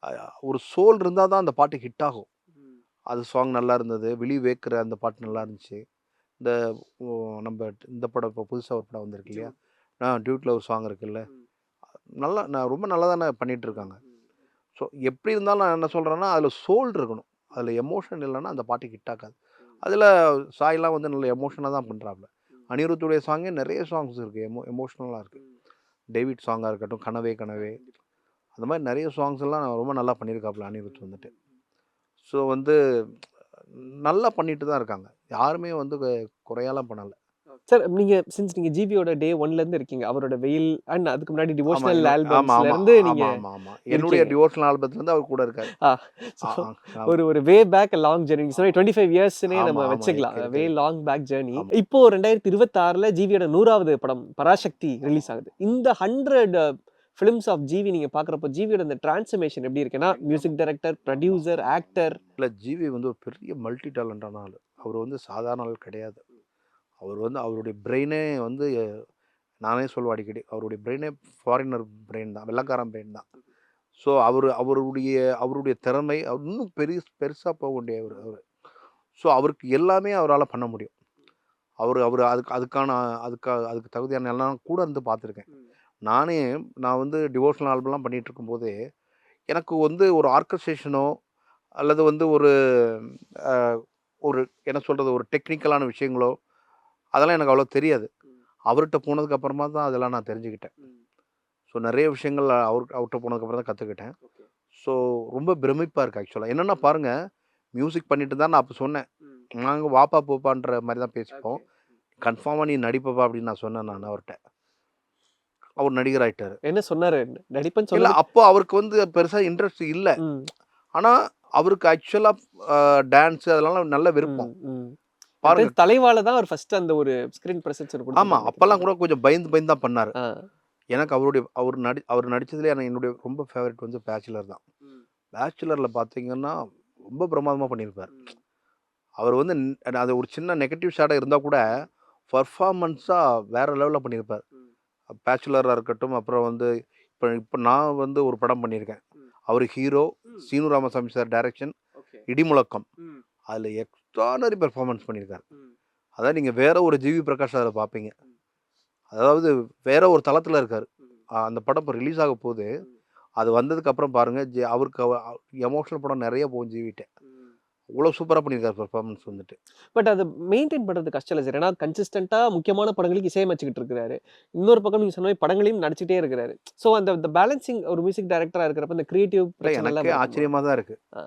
அ ஒரு சோல் இருந்தா தான் அந்த பாட்டு ஹிட் ஆகும். அது சாங் நல்லா இருந்தது. விழி வேக்குற அந்த பாட்டு நல்லா இருந்துச்சு. இந்த ஓ நம்ப இந்த படம் இப்போ புதுசா ஒரு படம் வந்திருக்கு இல்லையா? டியூட்ல ஒரு சாங் இருக்குல்ல. நான் ரொம்ப நல்லா தானே பண்ணிட்டு இருக்காங்க. ஸோ எப்படி இருந்தாலும் நான் என்ன சொல்றேன்னா, அதில சோல் இருக்கணும். அதில எமோஷன் இல்லன்னா அந்த பாட்டு ஹிட் ஆகாது. அதில சாய்லாம் வந்து நல்ல எமோஷனா தான் பண்றாப்ல. அனிருத்துடைய சாங்கே நெறைய சாங்ஸ் இருக்கு. எமோஷனலா இருக்கு. டேவிட் சாங்கா இருக்கட்டும், கனவே கனவே அந்த மாரி நெறைய சாங்ஸ் எல்லாம் ரொம்ப நல்லா பண்ணியிருக்காப்ல அனிருத் வந்துட்டு. ஸோ வந்து நல்லா பண்ணிட்டு தான் இருக்காங்க. யாருமே வந்து குறையாலாம் பண்ணல. சார் நீங்க சின்ஸ் நீங்க ஜிபியோட டே 1ல இருந்து இருக்கீங்க. அவரோட வெயில் அண்ட் அதுக்கு முன்னாடி ஆமா. டிவோஷனல் ஆமா, ஆல்பம்ஸ்ல ஆமா, இருந்து நீங்க ஆமா, ஆமா, ஆமா. என்னுடைய இருக்கீங்க. டிவோஷனல் ஆல்பத்துலருந்து அவர் கூட இருக்காரு. ஆ சோ ஆ, ஆ. ஆமா, ஒரு ஒரு வே பேக் லாங் ஜர்னி. நீங்க சொன்ன 25 இயர்ஸ்ன்னே ஆமா, நம்ம ஆமா. வச்சுக்கலாம். இருக்கு, இருக்கு, வே இருக்கு. Long back journey. ஆமா. இப்போ 2026ல ஜிவியோட 100வது படம் பராசக்தி ரிலீஸ் ஆகுது. இந்த 100 ஃபிலிம்ஸ் ஆஃப் ஜிவி நீங்க பார்க்குறப்போ, ஜிவியோட இந்த டிரான்ஸ்ஃபர்மேஷன் எப்படி இருக்குன்னா, மியூசிக் டைரக்டர், புரொடியூசர், ஆக்டர். இல்ல ஜிவி வந்து ஒரு பெரிய மல்டி டேலண்டான ஆளு. அவரு வந்து சாதாரண ஆள் கிடையாது. அவர் வந்து அவருடைய பிரெயினே வந்து நானே சொல்லுவேன் அடிக்கடி. அவருடைய பிரெயினே ஃபாரினர் பிரெயின் தான். வெள்ளைக்காரன் பிரெயின் தான். ஸோ அவருடைய அவருடைய திறமை அவர் இன்னும் பெருசா போக வேண்டியவர் அவரு. ஸோ அவருக்கு எல்லாமே அவரால பண்ண முடியும். அவரு அவரு அதுக்கு தகுதியான எல்லாம் கூட இருந்து பார்த்துருக்கேன். நான் வந்து டிவோஷனல் ஆல்பம்லாம் பண்ணிட்டு இருக்கும்போதே, எனக்கு வந்து ஒரு ஆர்கஸ்ட்ரேஷனோ அல்லது வந்து அ ஒரு என்ன சொல்றது? ஒரு டெக்னிக்கலான விஷயங்களோ, அதெல்லாம் எனக்கு அவ்வளோ தெரியாது. அவர்ட்ட போனதுக்கு அப்புறமா தான் அதெல்லாம் நான் தெரிஞ்சுக்கிட்டேன். ஸோ நெறைய விஷயங்கள் அவர்ட்ட போனதுக்கப்புறம் தான் கத்துக்கிட்டேன். ஸோ ரொம்ப பிரமிப்பா இருக்கு ஆக்சுவலா. என்னன்னா பாருங்க, மியூசிக் பண்ணிட்டு தான் நான் அப்ப சொன்னேன். நாங்க வாப்பா, போப்பான்ற மாரி தான் பேசிப்போம். கன்ஃபார்மா நீ நடிப்பப்பா அப்படின்னு நான் சொன்னேன் நான் அவர்ட்ட. அவர் நடிகர் ஆயிட்டாரு. என்ன சொன்னாரு? நடிப்பேன்னு இல்ல சொன்னதுக்கு அப்போ அவருக்கு வந்து பெருசா இன்ட்ரெஸ்ட் இல்ல. ம், ஆனா அவருக்கு ஆக்சுவலா டான்ஸ் அதெல்லாம் நல்ல விருப்பம். ம், ம். எனக்கு பாருங்க. தெரிஞ்சு தலைவால தான் அவர் ஃபர்ஸ்ட் அந்த ஒரு ஸ்கிரீன் பிரசன்ஸ் ஆமா. குடுத்திருப்பாருன்னு அப்பல்லாம் நெனைக்கிறேன். கூட கொஞ்சம் பயந்து பயந்து தான் பண்ணாரு. ஆ. எனக்கு அவர் நடிச்சதுலயே என்னுடைய ரொம்ப ஃபேவரைட் வந்து பேச்சுலர் தான். பேச்சுலர்ல பார்த்தீங்கன்னா, ரொம்ப பிரமாதமா பண்ணியிருப்பாரு. அவர் வந்து அது ஒரு சின்ன நெகட்டிவ் ஷேடா இருந்தா கூட, பெர்ஃபார்மன்ஸா வேற லெவல்ல பண்ணியிருப்பாரு. பேச்சுலரா இருக்கட்டும், அப்புறம் வந்து இப்ப இப்ப நான் வந்து ஒரு படம் பண்ணியிருக்கேன். அவரு hero, Seenu Ramasamy sir direction, இடிமுழக்கம். அதுல எக்ஸ்ட்ரார்டினரி பெர்ஃபார்மன்ஸ் பண்ணியிருக்காரு. அதாவது நீங்க வேற ஒரு ஜிவி பிரகாஷ் அதுல பார்ப்பீங்க. அதாவது வேற ஒரு தளத்துல இருக்காரு. அந்த படம் இப்ப ரிலீஸ் ஆக போது. அது வந்ததுக்கு அப்புறம் பாருங்க, அவருக்கு எமோஷனல் படம் நெறைய போகும் ஜிவிட்ட. அவ்வளோ சூப்பரா பண்ணியிருக்காரு பெர்ஃபார்மன்ஸ் வந்துட்டு. பட் அத மெயின்டெயின் பண்றது கஷ்டம் இல்ல சார். ஏன்னா கன்சிஸ்டன்ட்டா முக்கியமான படங்களுக்கு இசையமைச்சுக்கிட்டு இருக்கிறாரு. இன்னொரு பக்கம் நீங்க சொன்ன மாரி படங்களையும் நடிச்சுட்டே இருக்கிறாரு. சோ அந்த அந்த பேலன்சிங் ஒரு மியூசிக் டைரக்டரா இருக்கிறப்ப இந்த கிரியேட்டிவ் இல்ல பிரச்சனைலாம் எனக்கே இருக்குமா? ஆச்சரியமா தான் இருக்கு. ஆ.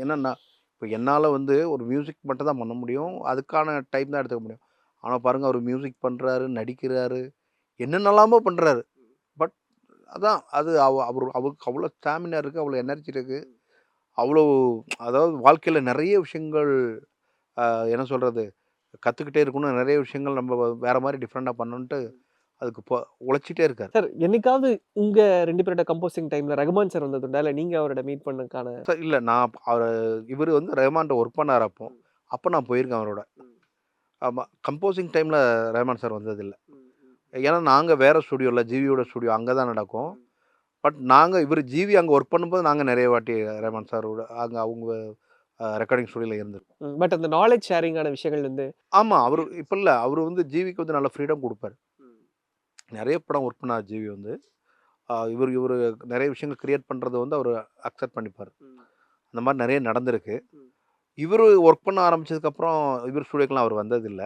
என்னன்னா, இப்ப என்னால வந்து ஒரு மியூசிக் மட்டும் தான் பண்ண முடியும். அதுக்கான டைம் தான் எடுத்துக்க முடியும். ஆனா பாருங்க, அவரு மியூசிக் பண்றாரு, நடிக்கிறாரு, என்னென்னலாமோ பண்றாரு. பட் அதான் அது அவருக்கு அவ்வளோ ஸ்டாமினா இருக்கு, அவ்வளோ எனர்ஜி இருக்கு. அவ்வளோ அதாவது வாழ்க்கையில நெறைய விஷயங்கள் அ என்ன சொல்றது? கத்துக்கிட்டே இருக்கணும். நெறைய விஷயங்கள் நம்ம வேற மாரி டிஃபரெண்ட்டா பண்ணணுன்ட்டு அதுக்கு உழைச்சிட்டே இருக்காரு. சார் என்னைக்காவது உங்க 2 பேரோட கம்போசிங் டைம்ல ரகுமான் சார் வந்ததுண்டா? இல்ல நீங்க அவரோட மீட் பண்ணதுக்கான இல்ல நான் இவரு வந்து ரஹ்மான்ட்ட ஒர்க் பண்ணாரு அப்போ. அப்ப நான் போயிருக்கேன் அவரோட. ஆமா. கம்போசிங் டைம்ல ரஹ்மான் சார் வந்ததில்ல. ஏன்னா நாங்க வேற ஸ்டுடியோல ஜிவியோட ஸ்டுடியோ அங்க தான் நடக்கும். பட் இவரு ஜிவி அங்க ஒர்க் பண்ணும்போது நாங்க நெறைய வாட்டி ரஹ்மான் சாரோட அவங்க ரெக்கார்டிங் ஸ்டுடியோவில் இருந்திருக்கோம். பட் அந்த நாலேஜ் ஷேரிங்கான விஷயங்கள் வந்து ஆமாம், அவரு இப்போ இல்லை, அவர் வந்து ஜிவிக்கு வந்து நல்ல ஃப்ரீடம் கொடுப்பாரு. நிறைய படம் ஒர்க் பண்ணார் ஜிவி வந்து. இவர் இவர் நிறைய விஷயங்கள் கிரியேட் பண்ணுறத வந்து அவர் அக்செப்ட் பண்ணிப்பார். அந்த மாதிரி நிறைய நடந்திருக்கு. இவர் ஒர்க் பண்ண ஆரம்பிச்சதுக்கப்புறம் இவர் ஸ்டுடியோக்கெலாம் அவர் வந்ததில்ல.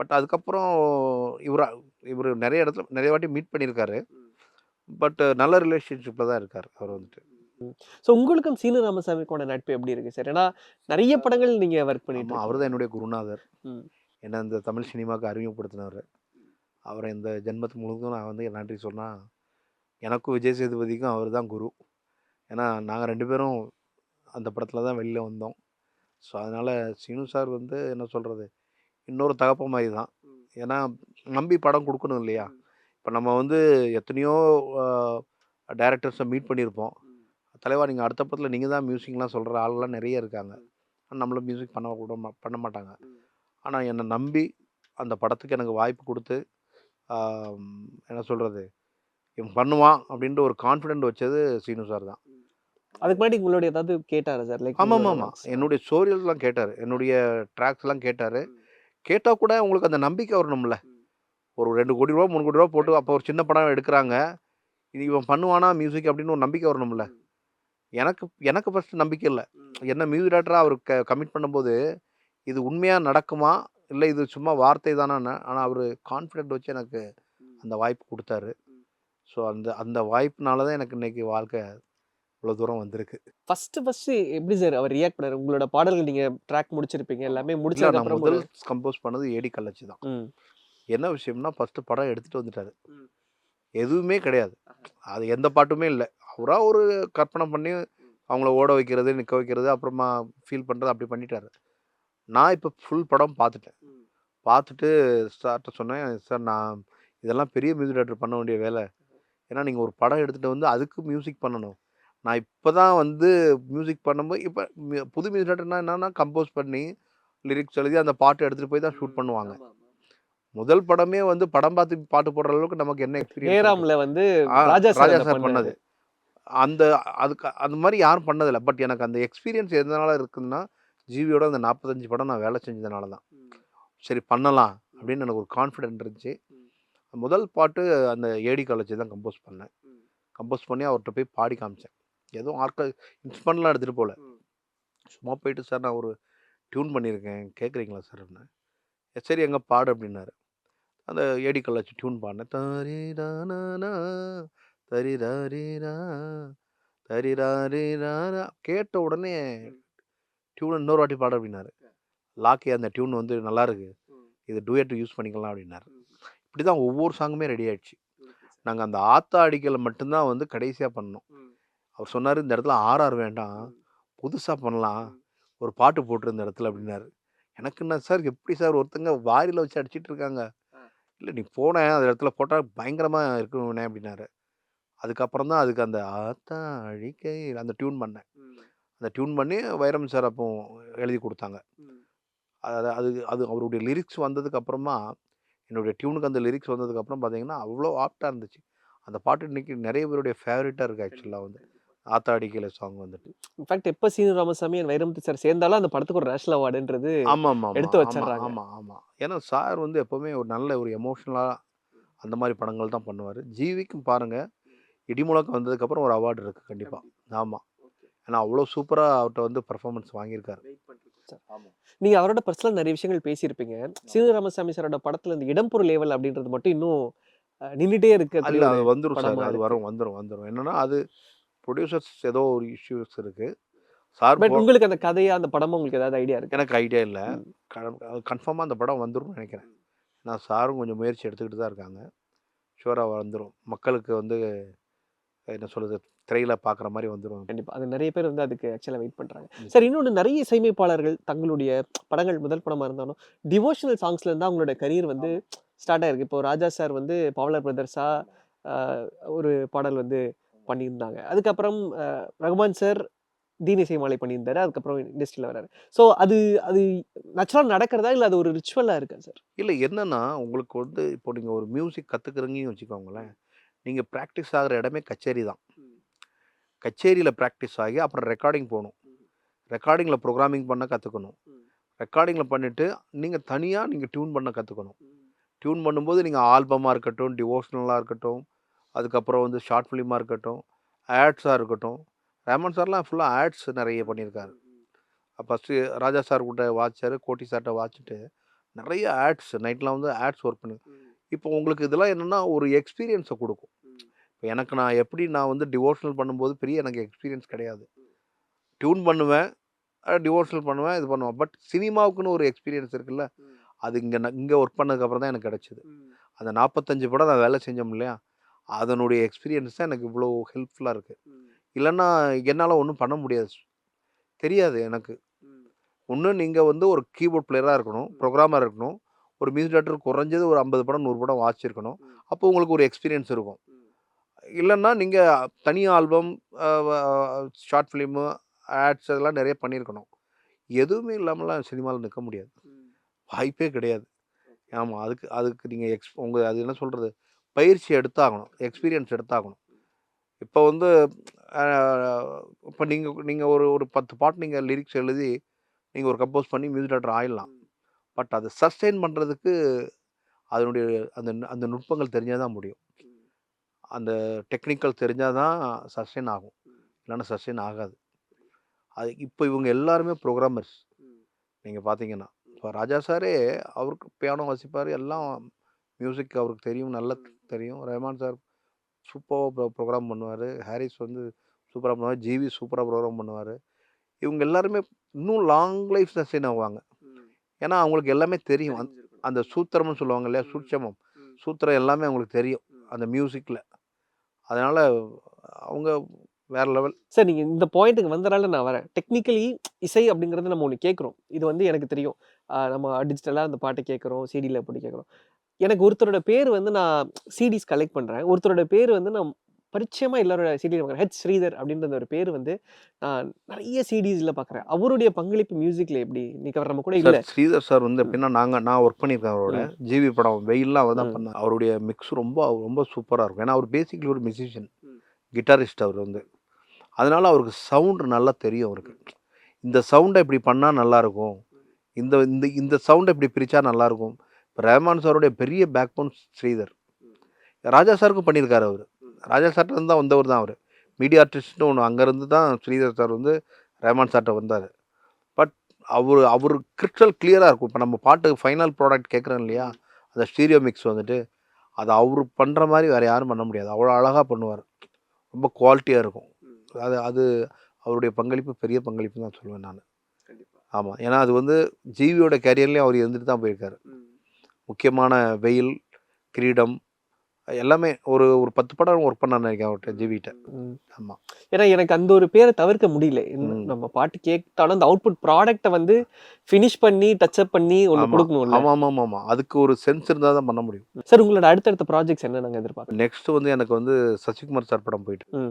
பட் அதுக்கப்புறம் இவர் இவர் நிறைய இடத்துல நிறைய வாட்டி மீட் பண்ணியிருக்காரு. பட் நல்ல ரிலேஷன்ஷிப்பில் தான் இருக்கார் அவர் வந்துட்டு. ஸோ உங்களுக்கும் சீனு ராமசாமிக்கோட நட்பு எப்படி இருக்கு சார்? ஏன்னா நிறைய படங்கள் நீங்க ஒர்க் பண்ணிட்டு ஆமாம், அவர் இருக்கீங்க. தான் என்னுடைய குருநாதர். ம். என்ன இந்த தமிழ் சினிமாவுக்கு அறிமுகப்படுத்தினவர். அவரை இந்த ஜென்மத்து முழுவதும் நான் வந்து நன்றி சொன்னால், எனக்கும் விஜய் சேதுபதிக்கும் அவர் தான் குரு. ஏன்னா நாங்கள் 2 பேரும் அந்த படத்தில் தான் வெளில வந்தோம். ஸோ அதனால் சீனு சார் வந்து என்ன சொல்கிறது, இன்னொரு தகப்பன் மாதிரி தான். ஏன்னா நம்பி படம் கொடுக்கணும் இல்லையா? இப்போ நம்ம வந்து எத்தனையோ டைரக்டர்ஸை மீட் பண்ணியிருப்போம். தலைவா நீங்கள் அடுத்த படத்தில் நீங்கள் தான் மியூசிக்லாம் சொல்கிற ஆள்லாம் நிறைய இருக்காங்க. நம்மளும் மியூசிக் பண்ண மாட்டாங்க. ஆனால் என்னை நம்பி அந்த படத்துக்கு எனக்கு வாய்ப்பு கொடுத்து என்ன சொல்கிறது, இவன் பண்ணுவான் அப்படின்ற ஒரு கான்ஃபிடென்ட் வச்சது சீனு சார் தான். அதுக்கு முன்னாடி உங்களோட ஏதாவது கேட்டாரா சார்? லைக் ஆமாம், என்னுடைய ஸ்டோரியல்ஸ்லாம் கேட்டார், என்னுடைய ட்ராக்ஸ்லாம் கேட்டார். கேட்டால் கூட உங்களுக்கு அந்த நம்பிக்கை வரணும்ல. ஒரு 2 கோடி ரூபா 3 கோடி ரூபா போட்டு அப்போ ஒரு சின்ன படம் எடுக்கிறாங்க. இது இவன் பண்ணுவானா மியூசிக் அப்படின்னு ஒரு நம்பிக்கை வரணும்ல. எனக்கு எனக்கு ஃபஸ்ட்டு நம்பிக்கை இல்லை. என்ன மியூசிக் டைரக்டராக அவர் கமிட் பண்ணும்போது இது உண்மையாக நடக்குமா, இல்லை இது சும்மா வார்த்தை தானான்னு. ஆனால் அவர் கான்ஃபிடென்ட் வச்சு எனக்கு அந்த வாய்ப்பு கொடுத்தாரு. ஸோ அந்த அந்த வாய்ப்புனால தான் எனக்கு இன்றைக்கி வாழ்க்கை இவ்வளோ தூரம் வந்திருக்கு. ஃபர்ஸ்ட் எப்படி சார் அவர் ரியாக்ட் பண்ணாரு? உங்களோட பாடல்கள் நீங்க ட்ராக் முடிச்சிருப்பீங்க. எல்லாமே இல்லை, முடிச்சதுக்கு நான் அப்புறம் முதல் கம்போஸ் பண்ணது ஏடி கள்ளச்சி தான். ம். என்ன விஷயம்னா ஃபஸ்ட்டு படம் எடுத்துகிட்டு வந்துட்டாரு. எதுவுமே கிடையாது. அது எந்த பாட்டுமே இல்லை. அவராக ஒரு கற்பனை பண்ணி அவங்கள ஓட வைக்கிறது, நிற்க வைக்கிறது, அப்புறமா ஃபீல் பண்ணுறது அப்படி பண்ணிட்டாரு. நான் இப்போ ஃபுல் படம் பார்த்துட்டேன். பார்த்துட்டு சார்ட்ட சொன்னேன், சார் நான் இதெல்லாம் பெரிய மியூசிக் டைரக்டர் பண்ண வேண்டிய வேலை. ஏன்னா நீங்கள் ஒரு படம் எடுத்துகிட்டு வந்து அதுக்கு மியூசிக் பண்ணணும். நான் இப்போ தான் வந்து மியூசிக் பண்ணும்போது இப்போ புது மியூசிக் டைரக்டர்னா என்னன்னா கம்போஸ் பண்ணி, லிரிக்ஸ் எழுதி அந்த பாட்டு எடுத்துகிட்டு போய் தான் ஷூட் பண்ணுவாங்க. முதல் படமே வந்து படம் பார்த்து பாட்டு போடுற அளவுக்கு நமக்கு என்ன எக்ஸ்பீரியன்ஸ் இருக்கு? ஹேராம்ல வந்து ராஜா ராஜா சார் சார் பண்ணது. அந்த அதுக்கு அந்த மாதிரி யாரும் பண்ணதில்ல. பட் எனக்கு அந்த எக்ஸ்பீரியன்ஸ் எதனால இருக்குதுன்னா, ஜிவியோட அந்த 45 படம் நான் வேலை செஞ்சதுனால தான். சரி பண்ணலாம் அப்படின்னு எனக்கு ஒரு கான்ஃபிடென்ட் இருந்துச்சு. முதல் பாட்டு அந்த ஏடி காலேஜ் தான் கம்போஸ் பண்ணேன். கம்போஸ் பண்ணி அவர்கிட்ட போய் பாடி காமிச்சேன். எதுவும் இன்ஸ்ட்ருமெண்ட்லாம் எடுத்துகிட்டு போகல. சும்மா போயிட்டு, சார் நான் ஒரு டியூன் பண்ணியிருக்கேன் கேட்குறீங்களா சார் அப்படின்னேன். சரி எங்கே பாடு அப்படின்னாரு. அந்த ஏடி காலேஜ் டியூன் பாடினேன். தரிரானா தரிராரிரா தரிராரிராரா கேட்ட உடனே டியூன் இன்னொரு வாட்டி பாடு அப்படின்னாரு. லாக்கி அந்த டியூன் வந்து நல்லாயிருக்கு, இது டூயட் யூஸ் பண்ணிக்கலாம் அப்படின்னாரு. இப்படி தான் ஒவ்வொரு சாங்குமே ரெடி ஆயிடுச்சு. நாங்கள் அந்த ஆத்தா அடிக்கல மட்டும்தான் வந்து கடைசியாக பண்ணோம். அவர் சொன்னார், இந்த இடத்துல ஆர்ஆர் வேண்டாம், புதுசாக பண்ணலாம், ஒரு பாட்டு போட்டுரு இந்த இடத்துல அப்படின்னாரு. எனக்கு என்ன சார், எப்படி சார் ஒருத்தங்க வாரியில் வச்சு அடிச்சிட்டு இருக்காங்க. இல்லை நீ போனேன் அந்த இடத்துல போட்டால் பயங்கரமாக இருக்குண்ணே அப்படின்னாரு. அதுக்கப்புறம் தான் அதுக்கு அந்த ஆத்தா அழிக்கை அந்த டியூன் பண்ணேன். அந்த டியூன் பண்ணி வைரம் சார் அப்போ எழுதி கொடுத்தாங்க. அது அது அது அவருடைய லிரிக்ஸ் வந்ததுக்கு அப்புறமா, என்னுடைய டியூனுக்கு அந்த லிரிக்ஸ் வந்ததுக்கப்புறம் பார்த்தீங்கன்னா, அவ்வளோ ஆப்ட்டா இருந்துச்சு. அந்த பாட்டு இன்னைக்கு நிறைய பேருடைய ஃபேவரட்டாக இருக்குது ஆக்சுவலாக வந்து. ஆத்தா அடிக்கையில சாங் வந்துட்டு. இன்ஃபாக்ட் எப்ப சீனு ராமசாமி அண்ட் வைரமுத்து சார் சேர்ந்தாலும் அந்த படத்துக்கு ஒரு நேஷனல் அவார்டுன்றது ஆமாமாமா. எடுத்து ஆமா, வச்சிடுறாங்க. ஆமா, ஆமா. ஏன்னா சார் வந்து எப்பவுமே ஒரு நல்ல ஒரு எமோஷனலா அந்த மாரி படங்கள் தான் பண்ணுவாரு. ஜிவிக்கும் பாருங்க, இடிமுழக்கம் வந்ததுக்கப்புறம் ஒரு அவார்டு இருக்கு கண்டிப்பா. ஆமா. ஏன்னா அவ்வளோ சூப்பரா அவர்ட்ட வந்து பெர்ஃபார்மன்ஸ் வாங்கியிருக்காரு. நீங்க அவரோட பர்சனலா நிறைய விஷயங்கள் பேசியிருப்பீங்க. சீனு ராமசாமி சாரோட படத்துல இந்த இடம் பொருள் ஏவல் அப்படின்றது மட்டும் இன்னும் நின்னுட்டே இருக்கிறதுல இல்ல ஒரு அது வந்துரும் சார். படமா அது இருக்கு. வந்துரும். என்னன்னா அது புரொடியூசர்ஸ் ஏதோ ஒரு இஷ்யூஸ் இருக்கு. சார் பட் உங்களுக்கு அந்த கதையா, அந்த படமா உங்களுக்கு ஏதாவது ஐடியா இருக்கா? எனக்கு ஐடியா இல்ல. ம். கன்ஃபார்மா அந்த படம் வந்துரும்னு நெனைக்கிறேன். ஏன்னா சாரும் கொஞ்சம் முயற்சி எடுத்துக்கிட்டு தான் இருக்காங்க. ஷூரா வந்துரும். மக்களுக்கு வந்து என்ன சொல்றது, திரையில பார்க்குற மாரி வந்துரும். கண்டிப்பா. அது நெறைய பேர் வந்து அதுக்கு ஆக்சுவலா வெயிட் பண்றாங்க. ம். சார் இன்னொன்னு நெறைய இசையமைப்பாளர்கள் தங்களுடைய படங்கள் முதல் படமா இருந்தாலும், டிவோஷனல் சாங்ஸ்ல இருந்து தான் அவங்களோட கரியர் வந்து ஸ்டார்ட் ஆயிருக்கு. இப்போ ராஜா சார் வந்து பவளர் பிரதர்ஸா அ ஒரு பாடல் வந்து பண்ணியிருந்தாங்க. அதுக்கப்புறம் ரகுமான் சார் தீன் இசை மாலை பண்ணியிருந்தாரு. அதுக்கப்புறம் இண்டஸ்ட்ரியில வராரு. ஸோ அது அது நேச்சுரலா நடக்கிறதா? இல்ல அது ஒரு ரிச்சுவலா இருக்கா சார்? இல்ல என்னன்னா, உங்களுக்கு வந்து இப்போ நீங்க ஒரு மியூசிக் கத்துக்கிறீங்கன்னு வச்சுக்கோங்களேன். நீங்க பிராக்டிஸ் ஆகுற இடமே கச்சேரி தான். கச்சேரியில பிராக்டிஸ் ஆகி அப்புறம் ரெக்கார்டிங் போணும். ரெக்கார்டிங்கில் ப்ரோக்ராமிங் பண்ண கற்றுக்கணும். ரெக்கார்டிங்கில் பண்ணிவிட்டு நீங்கள் தனியாக நீங்கள் டியூன் பண்ண கற்றுக்கணும். டியூன் பண்ணும்போது நீங்கள் ஆல்பமாக இருக்கட்டும், டிவோஷனலாக இருக்கட்டும், அதுக்கப்புறம் வந்து ஷார்ட் ஃபிலிமாக இருக்கட்டும், ஆட்ஸாக இருக்கட்டும். ரஹ்மான் சார்லாம் ஃபுல்லாக ஆட்ஸ் நிறைய பண்ணியிருக்காரு. ஃபஸ்ட்டு ராஜா சார் கிட்ட வாட்சார், கோட்டி சார்கிட்ட வாச்சிட்டு நிறைய ஆட்ஸ் நைட்லாம் வந்து ஆட்ஸ் ஒர்க் பண்ணி. இப்போ உங்களுக்கு இதெல்லாம் என்னென்னா ஒரு எக்ஸ்பீரியன்ஸை கொடுக்கும். இப்போ எனக்கு நான் வந்து டிவோஷனல் பண்ணும்போது பெரிய எனக்கு எக்ஸ்பீரியன்ஸ் கிடையாது. டியூன் பண்ணுவேன், டிவோஷனல் பண்ணுவேன், இது பண்ணுவேன். பட் சினிமாவுக்குன்னு ஒரு எக்ஸ்பீரியன்ஸ் இருக்குல்ல, அது இங்கே ஒர்க் பண்ணதுக்கப்புறம் தான் எனக்கு கிடச்சிது. அந்த 45 படம் நான் வேலை செஞ்சோம் இல்லையா, அதனுடைய எக்ஸ்பீரியன்ஸ் தான் எனக்கு இவ்வளோ ஹெல்ப்ஃபுல்லாக இருக்குது. இல்லைன்னா என்னால் ஒன்றும் பண்ண முடியாது, தெரியாது எனக்கு. ஒன்று நீங்கள் வந்து ஒரு கீபோர்ட் பிளேயராக இருக்கணும், ப்ரோக்ராமர் இருக்கணும், ஒரு மியூசிக் டைரக்டர் குறைஞ்சது ஒரு 50 படம் 100 படம் வாசிச்சிருக்கணும். அப்போ உங்களுக்கு ஒரு எக்ஸ்பீரியன்ஸ் இருக்கும். இல்லைன்னா நீங்கள் தனி ஆல்பம், ஷார்ட் ஃபிலிமு, ஆட்ஸ் அதெல்லாம் நிறைய பண்ணியிருக்கணும். எதுவுமே இல்லாமலாம் சினிமாவில் நிற்க முடியாது, வாய்ப்பே கிடையாது. ஆமாம், அதுக்கு நீங்கள் அது என்ன சொல்கிறது, பயிற்சி எடுத்தாகணும், எக்ஸ்பீரியன்ஸ் எடுத்தாகணும். இப்போ வந்து இப்போ நீங்கள் ஒரு 10 பாட்டு நீங்கள் லிரிக்ஸ் எழுதி நீங்கள் ஒரு கம்போஸ் பண்ணி மியூசிக் டைரக்டர் ஆயிடலாம். பட் அதை சஸ்டெயின் பண்ணுறதுக்கு அதனுடைய அந்த நுட்பங்கள் தெரிஞ்சால் தான் முடியும். அந்த டெக்னிக்கல் தெரிஞ்சால் தான் சஸ்டெயின் ஆகும், இல்லைன்னா சஸ்டெயின் ஆகாது. அது இப்போ இவங்க எல்லாருமே ப்ரோக்ராமர்ஸ். நீங்கள் பார்த்தீங்கன்னா இப்போ ராஜா சாரே அவருக்கு பியானோ வாசிப்பார், எல்லாம் மியூசிக் அவருக்கு தெரியும், நல்லா தெரியும். ரஹ்மான் சார் சூப்பராக ப்ரோக்ராம் பண்ணுவார், ஹாரிஸ் வந்து சூப்பராக பண்ணுவார், ஜிவி சூப்பராக ப்ரோக்ராம் பண்ணுவார். இவங்க எல்லாருமே இன்னும் லாங் லைஃப் சஸ்டெயின் ஆகுவாங்க. ஏன்னா அவங்களுக்கு எல்லாமே தெரியும். அந்த சூத்திரம்னு சொல்லுவாங்க இல்லையா, சூத்திரம் எல்லாமே அவங்களுக்கு தெரியும் அந்த மியூசிக்கில். அதனால் அவங்க வேற லெவல். சார், நீங்கள் இந்த பாயிண்ட்டுக்கு வந்தனால நான் வரேன். டெக்னிக்கலி இசை அப்படிங்கிறது நம்ம ஒன்று கேட்குறோம், இது வந்து எனக்கு தெரியும். நம்ம டிஜிட்டலாக அந்த பாட்டை கேட்குறோம், சிடியில் போட்டு கேட்குறோம். எனக்கு ஒருத்தரோட பேர் வந்து நான் சிடிஸ் கலெக்ட் பண்ணுறேன், ஒருத்தரோட பேர் வந்து நான் பரிச்சயமாக எல்லாரோட சிடியில் பார்க்குறேன். ஹெச் ஸ்ரீதர் அப்படின்ற ஒரு பேர் வந்து நான் நிறைய சிடிஸில் பார்க்குறேன். அவருடைய பங்களிப்பு மியூசிக்கில் எப்படி இன்னைக்கு அவர் நம்ம கூட இல்லை. ஸ்ரீதர் சார் வந்து எப்படின்னா நான் ஒர்க் பண்ணியிருக்கேன் அவரோட. ஜிவி படம் வெயில்லாம் அவர் தான் பண்ணேன். அவருடைய மிக்ஸ் ரொம்ப ரொம்ப சூப்பராக இருக்கும். ஏன்னா அவர் பேசிக்கலி ஒரு மியூசிஷியன், கிட்டாரிஸ்ட் அவர் வந்து. அதனால் அவருக்கு சவுண்டு நல்லா தெரியும். அவருக்கு இந்த சவுண்டை இப்படி பண்ணால் நல்லாயிருக்கும், இந்த இந்த இந்த சவுண்டை இப்படி பிரித்தா நல்லாயிருக்கும். இப்போ ரஹ்மான் சாருடைய பெரிய பேக் போன் ஸ்ரீதர். ராஜா சாருக்கும் பண்ணியிருக்காரு அவர். ராஜா சார்ட்டேருந்து தான் வந்தவர் தான் அவர். மீடியா ஆர்டிஸ்ட்னு ஒன்று அங்கேருந்து தான் ஸ்ரீதர் சார் வந்து ரஹ்மான் சார்ட்ட வந்தார். பட் அவர் கிறிஸ்டல் கிளியராக இருக்கும். இப்போ நம்ம பாட்டு ஃபைனல் ப்ராடக்ட் கேட்குறோம் இல்லையா, அந்த ஸ்டீரியோ மிக்ஸ் வந்துட்டு அது அவர் பண்ணுற மாதிரி வேறு யாரும் பண்ண முடியாது. அவ்வளோ அழகாக பண்ணுவார், ரொம்ப குவாலிட்டியாக இருக்கும். அது அவருடைய பங்களிப்பு பெரிய பங்களிப்பு தான் சொல்லுவேன் நான். ஆமாம், ஏன்னா அது வந்து ஜிவியோட கேரியர்லேயும் அவர் இருந்துட்டு தான் போயிருக்காரு. முக்கியமான வெயில், கிரீடம் எல்லாமே ஒரு 10 படம் ஒர்க் பண்ண நினைக்கிறேன் அவர்கிட்ட, ஜிவிட்ட. ஆமாம், ஏன்னா எனக்கு அந்த ஒரு பேரை தவிர்க்க முடியல. நம்ம பாட்டு கேட்டாலும் அந்த அவுட்புட் ப்ராடக்ட்டை வந்து ஃபினிஷ் பண்ணி டச்சப் பண்ணி ஒன்று கொடுக்கணும். ஆமாம், அதுக்கு ஒரு சென்ஸ் இருந்தால் தான் பண்ண முடியும். சார், உங்களோட அடுத்தடுத்த ப்ராஜெக்ட்ஸ் என்ன நாங்கள் எதிர்பார்க்கணும்? நெக்ஸ்ட் வந்து எனக்கு வந்து சசிகுமார் சார் படம் போயிட்டு,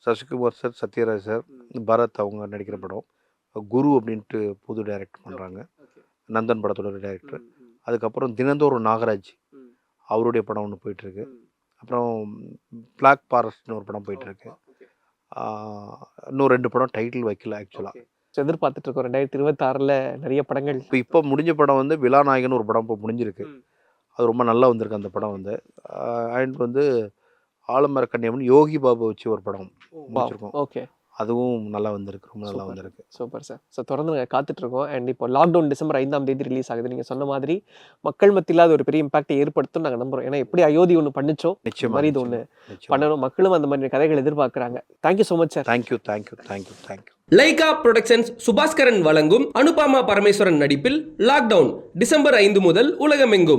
சசிகுமார் சார், சத்யராஜ் சார், பரத் அவங்க நடிக்கிற படம். குரு அப்படின்ட்டு புது டைரக்ட் பண்ணுறாங்க, நந்தன் படத்தோட டைரக்டர். அதுக்கப்புறம் தினந்தோறும் நாகராஜ் அவருடைய படம் ஒன்று போயிட்டுருக்கு. அப்புறம் பிளாக் ஃபாரஸ்ட்னு ஒரு படம் போயிட்டுருக்கு. இன்னும் 2 படம் டைட்டில் வைக்கல ஆக்சுவலாக. எதிர்பார்த்துட்டு இருக்கோம் 2026 நிறைய படங்கள். இப்போ முடிஞ்ச படம் வந்து விழாநாயகன் ஒரு படம் இப்போ முடிஞ்சிருக்கு. அது ரொம்ப நல்லா வந்திருக்கு அந்த படம் வந்து. அண்ட் வந்து ஆலமர கன்னியம்மன் யோகி பாபு வச்சு ஒரு படம் முடிச்சிருக்கோம். ஓகே, அதுவும் நல்லா வந்திருக்கு, ரொம்ப நல்லா வந்திருக்கு. Super sir. ஸோ தொடர்ந்து நாங்கள் காத்துட்ருக்கோம். அண்ட் இப்போ லாக்டவுன் டிசம்பர் 5ஆம் தேதி ரிலீஸ் ஆகுது. நீங்கள் சொன்ன மாதிரி மக்கள் மத்தியில் அது ஒரு பெரிய இம்பாக்டை ஏற்படுத்தும் நாங்கள் நம்புகிறோம். ஏன்னா எப்படி அயோத்தி ஒன்று பண்ணிச்சோ நிச்சயமாக மாதிரி இது ஒன்று பண்ணணும். மக்களும் அந்த மாதிரி கதைகள் எதிர்பார்க்குறாங்க. Thank you so much sir. Thank you. Lyca productions Subaskaran வழங்கும் அனுபாமா பரமேஸ்வரன் நடிப்பில் லாக்டவுன் டிசம்பர் 5 முதல் உலகமெங்கும்.